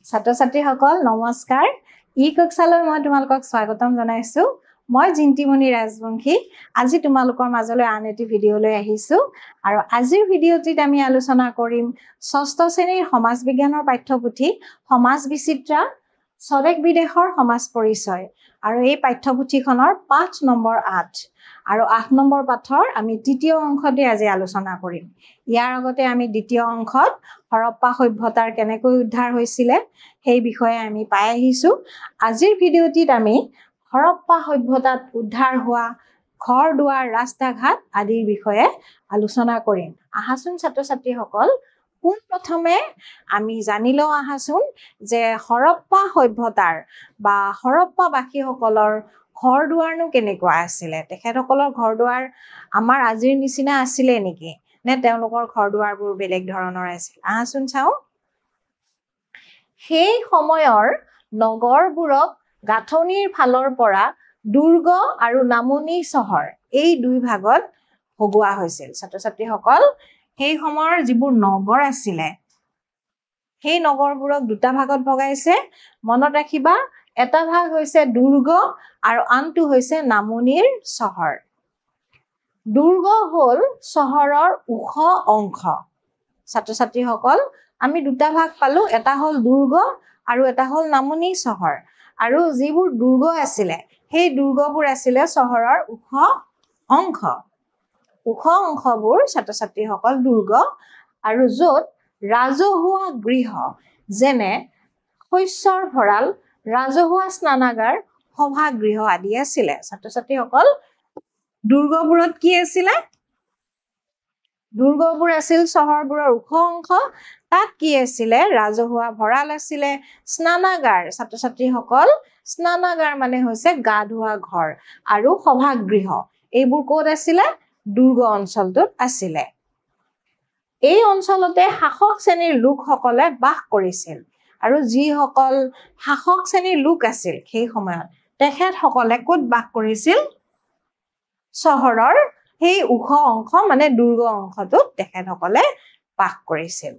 ছাত্ৰ-ছাত্ৰীসকল নমস্কাৰ ই-কক্ষালৈ মই তোমালোকক স্বাগতম জনাইছো মই জিন্তিমণি ৰাজবংশী আজি তোমালোকৰ মাজলৈ আন এটি ভিডিঅ লৈ আহিছো আৰু আজিৰ ভিডিঅটিত আমি আলোচনা কৰিম ষষ্ঠ শ্ৰেণীৰ সমাজ বিজ্ঞানৰ পাঠ্যপুথি সমাজ বিচিত্ৰা স্বদেশ বিদেশৰ সমাজ পৰিচয় আৰু এই পাঠ্যপুথিখনৰ পাঠ নম্বৰ 8 আৰু 8 নম্বৰ পাঠৰ আমি তৃতীয় অংশতে আজি আলোচনা কৰিম ইয়াৰ আগতে আমি দ্বিতীয় অংশত হৰপ্পা সভ্যতাৰ কেনেকৈ উদ্ধাৰ হৈছিল সেই বিষয়ে আমি পাই আহিছো আজিৰ ভিডিঅটিত আমি হৰপ্পা সভ্যতাত উদ্ধাৰ হোৱা ঘৰ দুৱাৰ ৰাস্তা ঘাট আদিৰ বিষয়ে আলোচনা কৰিম আহাচোন ছাত্ৰ-ছাত্ৰীসকল কোন প্ৰথমে আমি জানি লওঁ আহাচোন যে হৰপ্পা সভ্যতাৰ বা হৰপ্পাবাসীসকলৰ ঘৰ দুৱাৰনো কেনেকুৱা আছিল তেখেতসকলৰ ঘৰ দুৱাৰ আমাৰ আজিৰ নিচিনা আছিল নেকি নে তেওঁলোকৰ ঘৰ দুৱাৰবোৰ বেলেগ ধৰণৰ আছিল আহাচোন চাও সেই সময়ৰ নগৰবোৰক গাঁথনিৰ ফালৰ পৰা দুৰ্গ আৰু নামনি চহৰ এই দুই ভাগত ভগোৱা হৈছিল ছাত্ৰ-ছাত্ৰীসকল সেই সময়ৰ যিবোৰ নগৰ আছিল সেই নগৰবোৰক দুটা ভাগত ভগাইছে মনত ৰাখিবা এটা ভাগ হৈছে দুৰ্গ আৰু আনটো হৈছে নামনিৰ চহৰ দুৰ্গ হল চহৰৰ উখ অংশ ছাত্ৰ-ছাত্ৰীসকল আমি দুটা ভাগ পালো এটা হল দুৰ্গ আৰু এটা হল নামনি চহৰ আৰু যিবোৰ দুৰ্গ আছিল সেই দুৰ্গবোৰ আছিল চহৰৰ উখ অংশবোৰ ছাত্ৰ-ছাত্ৰীসকল দুৰ্গ আৰু যত ৰাজহুৱা গৃহ যেনে শস্যৰ ভঁৰাল ৰাজহুৱা স্নানাগাৰ সভাগৃহ আদি আছিল ছাত্ৰ-ছাত্ৰীসকল দুৰ্গবোৰত কি আছিল দুৰ্গবোৰ আছিল চহৰবোৰৰ উখ অংশ তাত কি আছিল ৰাজহুৱা ভঁৰাল আছিল স্নানাগাৰ ছাত্ৰ-ছাত্ৰীসকল স্নানাগাৰ মানে হৈছে গা ধোৱা ঘৰ আৰু সভাগৃহ এইবোৰ ক'ত আছিল দুৰ্গ অঞ্চলটোত আছিল এই অঞ্চলতে শাসক শ্ৰেণীৰ লোকসকলে বাস কৰিছিল আৰু যিসকল শাসক শ্ৰেণীৰ লোক আছিল সেই সময়ত তেখেতসকলে ক'ত বাস কৰিছিল চহৰৰ সেই উখ অংশ মানে দুৰ্গ অংশটোত তেখেতসকলে বাস কৰিছিল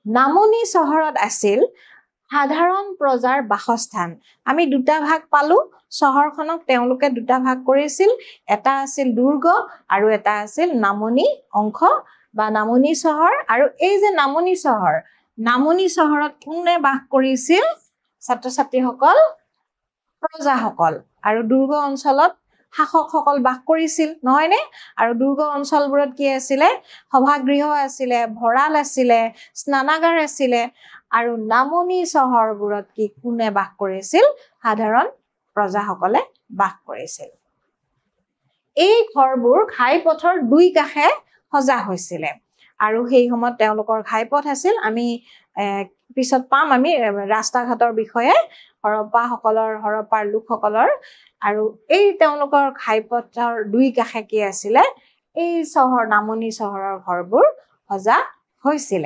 নামনি চহৰত আছিল সাধাৰণ প্ৰজাৰ বাসস্থান আমি দুটা ভাগ পালো চহৰখনক তেওঁলোকে দুটা ভাগ কৰিছিল এটা আছিল দুৰ্গ আৰু এটা আছিল নামনি অংশ বা নামনি চহৰ আৰু এই যে নামনি চহৰত কোনে বাস কৰিছিল ছাত্ৰ-ছাত্ৰীসকল প্ৰজাসকল আৰু দুৰ্গ অঞ্চলত শাসকসকল বাস কৰিছিল নহয় নে আৰু দুৰ্গ অঞ্চলবোৰত কি আছিল সভাগৃহ আছিল ভঁৰাল আছিল স্নানাগাৰ আছিল আৰু নামনি চহৰবোৰত কি কোনে বাস কৰিছিল সাধাৰণ প্ৰজাসকলে বাস কৰিছিল এই ঘৰবোৰ ঘাইপথৰ দুই কাষে সজা হৈছিল আৰু সেই সময়ত তেওঁলোকৰ ঘাইপথ আছিল আমি পিছত পাম আমি ৰাস্তা ঘাটৰ বিষয়ে হৰপ্পাৰ লোকসকলৰ আৰু এই তেওঁলোকৰ ঘাইপথৰ দুই কাষে কি আছিল এই নামনি চহৰৰ ঘৰবোৰ সজা হৈছিল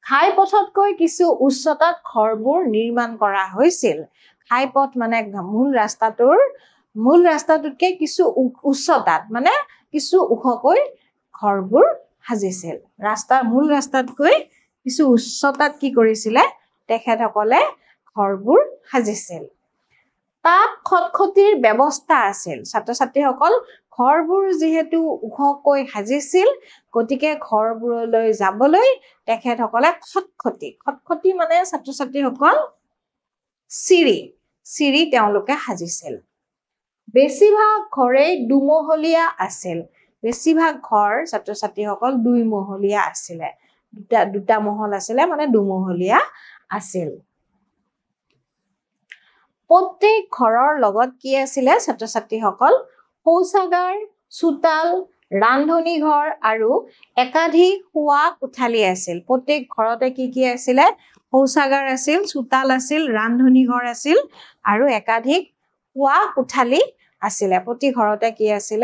ঘাইপথতকৈ কিছু উচ্চতাত ঘৰবোৰ নিৰ্মাণ কৰা হৈছিল ঘাইপথ মানে মূল ৰাস্তাটোতকে কিছু উচ্চতাত মানে কিছু ওখকৈ ঘৰবোৰ সাজিছিল মূল ৰাস্তাতকৈ কিছু উচ্চতাত কি কৰিছিল তেখেতসকলে ঘৰবোৰ সাজিছিল তাত খটখটিৰ ব্যৱস্থা আছিল ছাত্ৰ-ছাত্ৰীসকল ঘৰবোৰ যিহেতু ওখকৈ সাজিছিল গতিকে ঘৰবোৰলৈ যাবলৈ তেখেতসকলে খটখটি মানে ছাত্ৰ-ছাত্ৰীসকল চিৰি তেওঁলোকে সাজিছিল বেছিভাগ ঘৰেই দুমহলীয়া আছিল বেছিভাগ ঘৰ ছাত্ৰ-ছাত্ৰীসকল দুইমহলীয়া আছিল দুটা মহল আছিল মানে দুমহলীয়া আছিল প্ৰত্যেক ঘৰৰ লগত কি আছিল ছাত্ৰ-ছাত্ৰীসকল শৌচাগাৰ চোতাল ৰান্ধনী ঘৰ আৰু একাধিক শোৱা কোঠালি আছিল প্ৰত্যেক ঘৰতে কি আছিল শৌচাগাৰ আছিল চোতাল আছিল ৰান্ধনী ঘৰ আছিল আৰু একাধিক শোৱা কোঠালি আছিল প্ৰতি ঘৰতে কি আছিল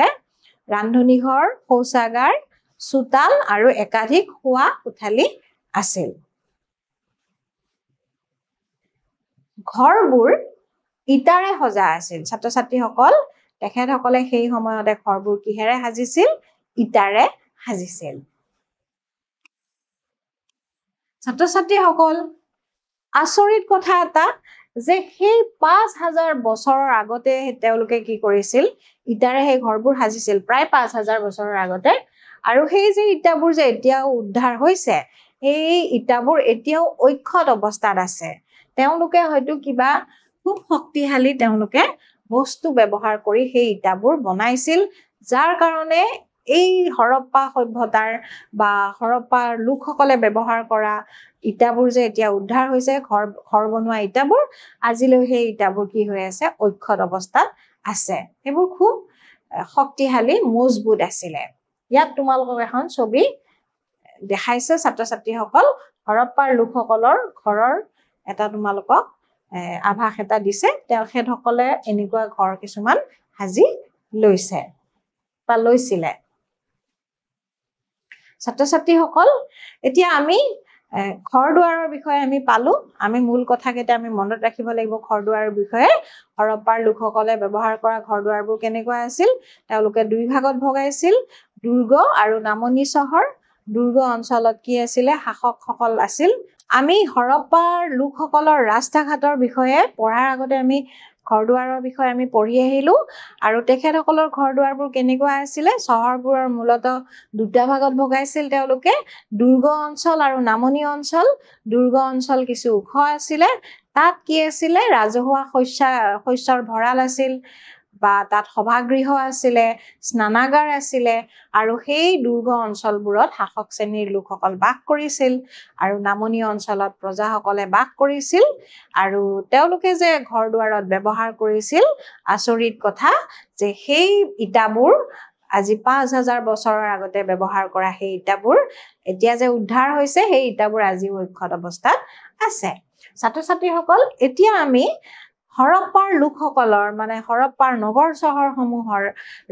ৰান্ধনী ঘৰ শৌচাগাৰ চোতাল আৰু একাধিক শোৱা কোঠালি আছিল ঘৰবোৰ ইটাৰে সজা আছিল ছাত্ৰ-ছাত্ৰীসকল তেখেতসকলে সেই সময়তে ঘৰবোৰ কিহেৰে সাজিছিল ইটাৰে সাজিছিল ছাত্ৰ ছাত্ৰীসকল আচৰিত কথা এটা যে সেই ৫,০০০ বছৰৰ আগতে তেওঁলোকে কি কৰিছিল ইটাৰে সেই ঘৰবোৰ সাজিছিল প্ৰায় ৫,০০০ বছৰৰ আগতে আৰু সেই যে ইটাবোৰ যে এতিয়াও উদ্ধাৰ হৈছে এই ইটাবোৰ এতিয়াও অক্ষত অৱস্থাত আছে তেওঁলোকে হয়তো কিবা খুব শক্তিশালী তেওঁলোকে বস্তু ব্যৱহাৰ কৰি সেই ইটাবোৰ বনাইছিল যাৰ কাৰণে এই হৰপ্পা সভ্যতাৰ বা হৰপ্পাৰ লোকসকলে ব্যৱহাৰ কৰা ইটাবোৰ যে এতিয়া উদ্ধাৰ হৈছে ঘৰ বনোৱা ইটাবোৰ আজিলৈ সেই ইটাবোৰ কি হৈ আছে অক্ষত অৱস্থাত আছে সেইবোৰ খুব শক্তিশালী মজবুত আছিলে ইয়াত তোমালোকক এখন ছবি দেখাইছে ছাত্ৰ ছাত্ৰীসকল হৰপ্পাৰ লোকসকলৰ ঘৰৰ এটা তোমালোকক আভাস এটা দিছে তেখেতসকলে এনেকুৱা ঘৰ কিছুমান সাজি লৈছে বা লৈছিলে ছাত্ৰ ছাত্ৰীসকল এতিয়া আমি ঘৰ দুৱাৰৰ বিষয়ে আমি পালো আমি মূল কথাকেইটা আমি মনত ৰাখিব লাগিব ঘৰ দুৱাৰৰ বিষয়ে হৰপ্পাৰ লোকসকলে ব্যৱহাৰ কৰা ঘৰ দুৱাৰবোৰ কেনেকুৱা আছিল তেওঁলোকে দুই ভাগত ভগাইছিল দুৰ্গ আৰু নামনি চহৰ দুৰ্গ অঞ্চলত কি আছিলে শাসকসকল আছিল আমি হৰপ্পাৰ লোকসকলৰ ৰাস্তা ঘাটৰ বিষয়ে পঢ়াৰ আগতে আমি ঘৰ দুৱাৰৰ বিষয়ে আমি পঢ়ি আহিলো আৰু তেখেতসকলৰ ঘৰ দুৱাৰবোৰ কেনেকুৱা আছিলে চহৰবোৰৰ মূলত দুটা ভাগত ভগাইছিল তেওঁলোকে দুৰ্গ অঞ্চল আৰু নামনি অঞ্চল দুৰ্গ অঞ্চল কিছু ওখ আছিলে তাত কি আছিলে ৰাজহুৱা শস্যৰ ভঁৰাল আছিল বা তাত সভাগৃহ আছিলে স্নানাগাৰ আছিলে আৰু সেই দুৰ্গ অঞ্চলবোৰত শাসক শ্ৰেণীৰ লোকসকল বাস কৰিছিল আৰু নামনি অঞ্চলত প্ৰজাসকলে বাস কৰিছিল আৰু তেওঁলোকে যে ঘৰ দুৱাৰত ব্যৱহাৰ কৰিছিল আচৰিত কথা যে সেই ইটাবোৰ আজি ৫,০০০ বছৰৰ আগতে ব্যৱহাৰ কৰা সেই ইটাবোৰ এতিয়া যে উদ্ধাৰ হৈছে সেই ইটাবোৰ আজি অক্ষত অৱস্থাত আছে ছাত্ৰ ছাত্ৰীসকল এতিয়া আমি হৰপ্পাৰ লোকসকলৰ মানে হৰপ্পাৰ নগৰ চহৰসমূহৰ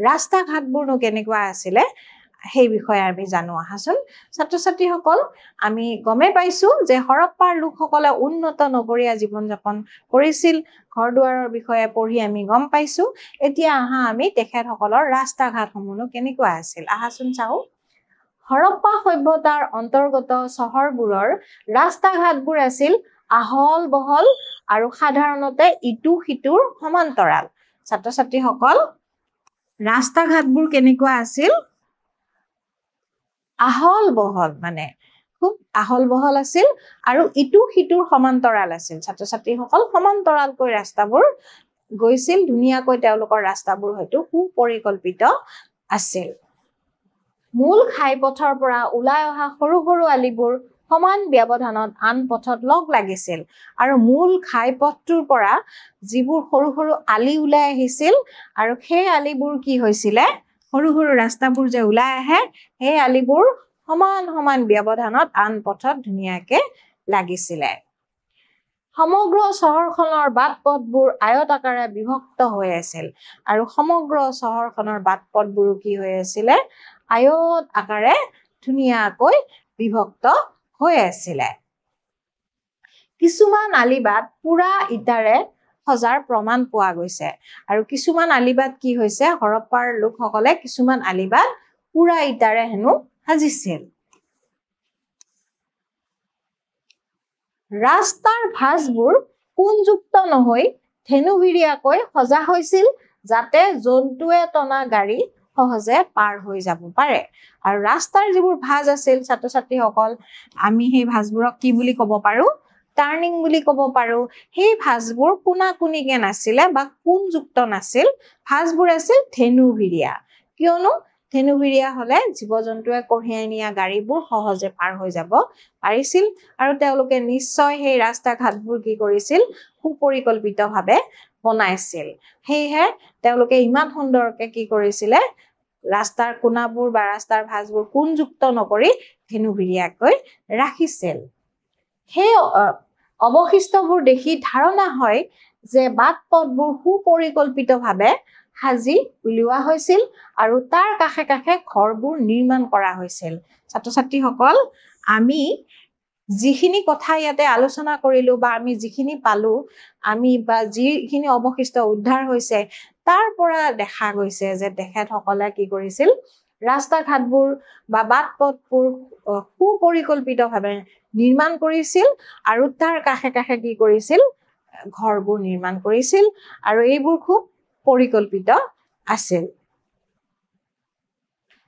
ৰাস্তা ঘাটবোৰনো কেনেকুৱা আছিলে সেই বিষয়ে আমি জানো আহাচোন ছাত্ৰ ছাত্ৰীসকল আমি গমে পাইছো যে হৰপ্পাৰ লোকসকলে উন্নত নগৰীয়া জীৱন যাপন কৰিছিল ঘৰ দুৱাৰৰ বিষয়ে পঢ়ি আমি গম পাইছো এতিয়া আহা আমি তেখেতসকলৰ ৰাস্তা ঘাটসমূহনো কেনেকুৱা আছিল আহাচোন চাও হৰপ্পা সভ্যতাৰ অন্তৰ্গত চহৰবোৰৰ ৰাস্তা ঘাটবোৰ আছিল আহল বহল আৰু সাধাৰণতে ইটো সিটোৰ সমান্তৰাল ছাত্ৰ ছাত্ৰীসকল ৰাস্তা ঘাটবোৰ কেনেকুৱা আছিল আহল বহল মানে খুব আহল বহল আছিল আৰু ইটো সিটোৰ সমান্তৰাল আছিল ছাত্ৰ ছাত্ৰীসকল সমান্তৰালকৈ ৰাস্তাবোৰ গৈছিল ধুনীয়াকৈ তেওঁলোকৰ ৰাস্তাবোৰ হয়তো সুপৰিকল্পিত আছিল মূল ঘাইপথৰ পৰা ওলাই অহা সৰু সৰু আলিবোৰ সমান ব্যৱধানত আন পথত লগ লাগিছিল আৰু মূল ঘাইপথটোৰ পৰা যিবোৰ সৰু সৰু আলি ওলাই আহিছিল আৰু সেই আলিবোৰ কি হৈছিলে সৰু সৰু ৰাস্তাবোৰ যে ওলাই আহে সেই আলিবোৰ সমান সমান ব্যৱধানত আন পথত ধুনীয়াকে লাগিছিলে সমগ্ৰ চহৰখনৰ বাট পথবোৰ আয়তাকাৰে বিভক্ত হৈ আছিল আৰু সমগ্ৰ চহৰখনৰ বাট পথবোৰ কি হৈ আছিলে আয়ত আকাৰে ধুনীয়াকৈ বিভক্ত হৈ আছিলে কিছুমান আলিবাট পুৰা ইটাৰে সজাৰ প্ৰমাণ পোৱা গৈছে আৰু কিছুমান আলিবাট কি হৈছে হৰপ্পাৰ লোকসকলে কিছুমান আলিবাট পুৰা ইটাৰে হেনো সাজিছিল ৰাস্তাৰ ভাঁজবোৰ কোণযুক্ত নহৈ ধেনুভিৰিয়াকৈ সজা হৈছিল যাতে জন্তুৱে টনা গাড়ী সহজে পাৰ হৈ যাব পাৰে আৰু ৰাস্তাৰ যিবোৰ ভাঁজ আছিল ছাত্ৰ ছাত্ৰীসকল আমি সেই ভাঁজবোৰক কি বুলি ক'ব পাৰো টাৰ্নিং বুলি ক'ব পাৰো সেই ভাঁজবোৰ কোণাকুণিকে নাছিলে বা কোণযুক্ত নাছিল ভাঁজবোৰ আছিল ধেনুভিৰিয়া কিয়নো ধেনুভিৰিয়া হলে জীৱ জন্তুৱে কঢ়িয়াই নিয়া গাড়ীবোৰ সহজে পাৰ হৈ যাব পাৰিছিল আৰু তেওঁলোকে নিশ্চয় সেই ৰাস্তা ঘাটবোৰ কি কৰিছিল সুপৰিকল্পিতভাৱে বনাইছিল সেয়েহে তেওঁলোকে ইমান সুন্দৰকে কি কৰিছিলে ৰাস্তাৰ কোণাবোৰ বা ৰাস্তাৰ ভাঁজবোৰ কোণযুক্ত নকৰি ধেনুভিৰিয়াকৈ ৰাখিছিল সেই অৱশিষ্টবোৰ দেখি ধাৰণা হয় যে বাট পথবোৰ সুপৰিকল্পিতভাৱে সাজি উলিওৱা হৈছিল আৰু তাৰ কাষে কাষে ঘৰবোৰ নিৰ্মাণ কৰা হৈছিল ছাত্ৰ ছাত্ৰীসকল আমি যিখিনি কথা ইয়াতে আলোচনা কৰিলো বা আমি যিখিনি পালো আমি বা যিখিনি অৱশিষ্ট উদ্ধাৰ হৈছে তাৰ পৰা দেখা গৈছে যে তেখেতসকলে কি কৰিছিল ৰাস্তা ঘাটবোৰ বা বাট পথবোৰ সুপৰিকল্পিতভাৱে নিৰ্মাণ কৰিছিল আৰু তাৰ কাষে কাষে কি কৰিছিল ঘৰবোৰ নিৰ্মাণ কৰিছিল আৰু এইবোৰ খুব পৰিকল্পিত আছিল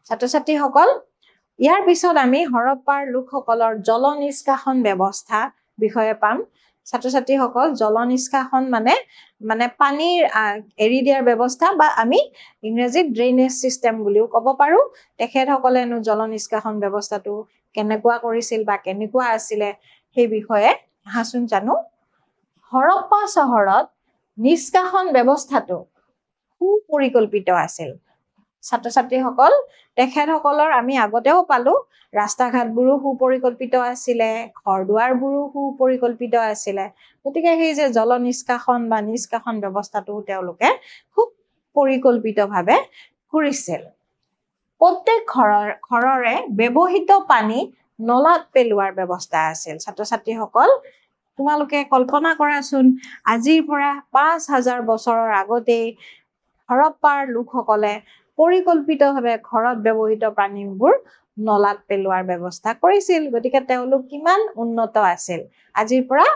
ছাত্ৰ-ছাত্ৰীসকল ইয়াৰ পিছত আমি হৰপ্পাৰ লোকসকলৰ জল নিষ্কাশন ব্যৱস্থা বিষয়ে পাম ছাত্ৰ-ছাত্ৰীসকল জল নিষ্কাশন মানে পানীৰ এৰি দিয়াৰ ব্যৱস্থা বা আমি ইংৰাজীত ড্ৰেইনেজ সিস্টেম বুলিও ক'ব পাৰো তেখেতসকলেনো জল নিষ্কাশন ব্যৱস্থাটো কেনেকুৱা কৰিছিল বা কেনেকুৱা আছিলে সেই বিষয়ে আহাচোন জানো হৰপ্পা চহৰত নিষ্কাশন ব্যৱস্থাটো সুপৰিকল্পিত আছিল ছাত্ৰ-ছাত্ৰীসকল তেখেতসকলৰ আমি আগতেও পালো ৰাস্তা ঘাটবোৰো সুপৰিকল্পিত আছিলে ঘৰদুৱাৰবোৰো সুপৰিকল্পিত আছিলে গতিকে সেই যে জল নিষ্কাশন বা নিষ্কাশন ব্যৱস্থাটো তেওঁলোকে খুব পৰিকল্পিতভাৱে কৰিছিল প্ৰত্যেক ঘৰৰে ব্যৱহৃত পানী নলাত পেলোৱাৰ ব্যৱস্থা আছিল ছাত্ৰ-ছাত্ৰীসকল তোমালোকে কল্পনা কৰাচোন আজিৰ পৰা 5000 বছৰৰ আগতেই হৰপ্পাৰ লোকসকলে পৰিকল্পিতভাৱে ঘৰত ব্যৱহৃত পানীবোৰ নলাত পেলোৱাৰ ব্যৱস্থা কৰিছিল গতিকে তেওঁলোক কিমান উন্নত আছিল আজিৰ পৰা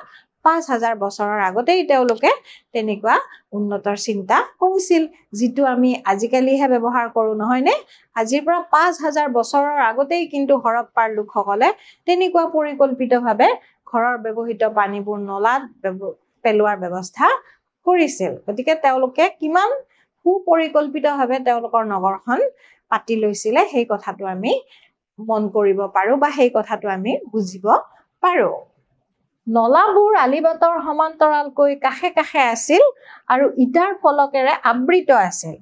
5000 বছৰৰ আগতেই তেওঁলোকে তেনেকুৱা উন্নতৰ চিন্তা কৰিছিল যিটো আমি আজিকালিহে ব্যৱহাৰ কৰো নহয় নে আজিৰ পৰা 5000 বছৰৰ আগতেই কিন্তু হৰপ্পাৰ লোকসকলে তেনেকুৱা পৰিকল্পিতভাৱে ঘৰৰ ব্যৱহৃত পানীবোৰ নলাত পেলোৱাৰ ব্যৱস্থা কৰিছিল গতিকে তেওঁলোকে কিমান সুপৰিকল্পিতভাৱে তেওঁলোকৰ নগৰখন পাতি লৈছিলে সেই কথাটো আমি মন কৰিব পাৰো বা সেই কথাটো আমি বুজিব পাৰো নলাবোৰ আলিবাটৰ সমান্তৰালকৈ কাষে কাষে আছিল আৰু ইটাৰ ফলকেৰে আবৃত আছিল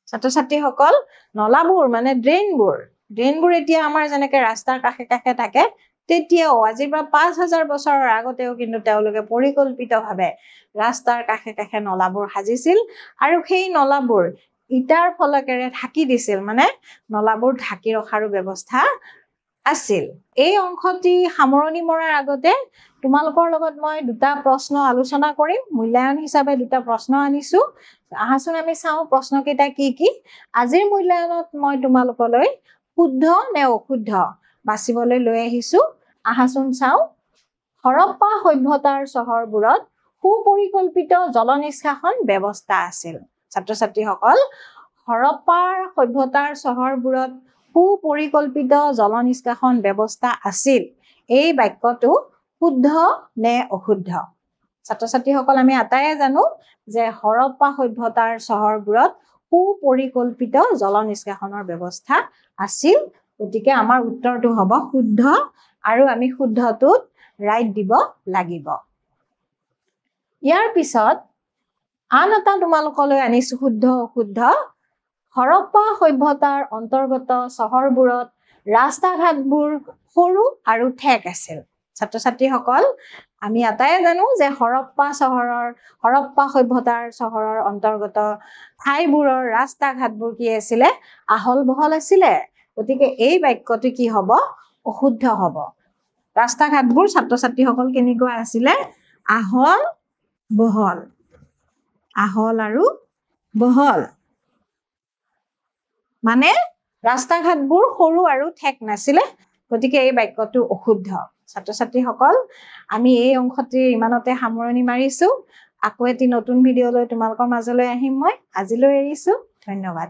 ছাত্ৰ-ছাত্ৰীসকল নলাবোৰ মানে ড্ৰেইনবোৰ এতিয়া আমাৰ যেনেকৈ ৰাস্তাৰ কাষে কাষে থাকে তেতিয়াও আজিৰ পৰা 5000 বছৰৰ আগতেও কিন্তু তেওঁলোকে পৰিকল্পিতভাৱে ৰাস্তাৰ কাষে কাষে নলাবোৰ সাজিছিল আৰু সেই নলাবোৰ ইটাৰ ফলকেৰে ঢাকি দিছিল মানে নলাবোৰ ঢাকি ৰখাৰো ব্যৱস্থা আছিল এই অংশটি সামৰণি মৰাৰ আগতে তোমালোকৰ লগত মই দুটা প্ৰশ্ন আলোচনা কৰিম মূল্যায়ন হিচাপে দুটা প্ৰশ্ন আনিছো আহাচোন আমি চাও প্ৰশ্নকেইটা কি আজিৰ মূল্যায়নত মই তোমালোকলৈ শুদ্ধ নে অশুদ্ধ বাছিবলৈ লৈ আহিছো আহাচোন চাও হৰপ্পা সভ্যতাৰ চহৰবোৰত সুপৰিকল্পিত জল নিষ্কাশন ব্যৱস্থা আছিল ছাত্ৰ-ছাত্ৰীসকল হৰপ্পাৰ সভ্যতাৰ চহৰবোৰত সুপৰিকল্পিত জল নিষ্কাশন ব্যৱস্থা আছিল এই বাক্যটো শুদ্ধ নে অশুদ্ধ ছাত্ৰ-ছাত্ৰীসকল আমি আটায়ে জানো যে হৰপ্পা সভ্যতাৰ চহৰবোৰত সুপৰিকল্পিত জল নিষ্কাশনৰ ব্যৱস্থা আছিল গতিকে আমাৰ উত্তৰটো হ'ব শুদ্ধ আৰু আমি শুদ্ধটোত ৰাইট দিব লাগিব ইয়াৰ পিছত আন এটা তোমালোকলৈ আনিছো শুদ্ধ অশুদ্ধ হৰপ্পা সভ্যতাৰ অন্তৰ্গত চহৰবোৰত ৰাস্তা ঘাটবোৰ সৰু আৰু ঠেক আছিল ছাত্ৰ-ছাত্ৰীসকল আমি আটায়ে জানো যে হৰপ্পা সভ্যতাৰ চহৰৰ অন্তৰ্গত ঠাইবোৰৰ ৰাস্তা ঘাটবোৰ কি আছিলে আহল বহল আছিলে গতিকে এই বাক্যটো কি হ'ব অশুদ্ধ হ'ব ৰাস্তা ঘাটবোৰ ছাত্ৰ-ছাত্ৰীসকল কেনেকুৱা আছিলে আহল আৰু বহল মানে ৰাস্তা ঘাটবোৰ সৰু আৰু ঠেক নাছিলে গতিকে এই বাক্যটো অশুদ্ধ ছাত্ৰ-ছাত্ৰীসকল আমি এই অংশটিৰ ইমানতে সামৰণি মাৰিছো আকৌ এটি নতুন ভিডিঅ লৈ তোমালোকৰ মাজলৈ আহিম মই আজিলৈ এৰিছো ধন্যবাদ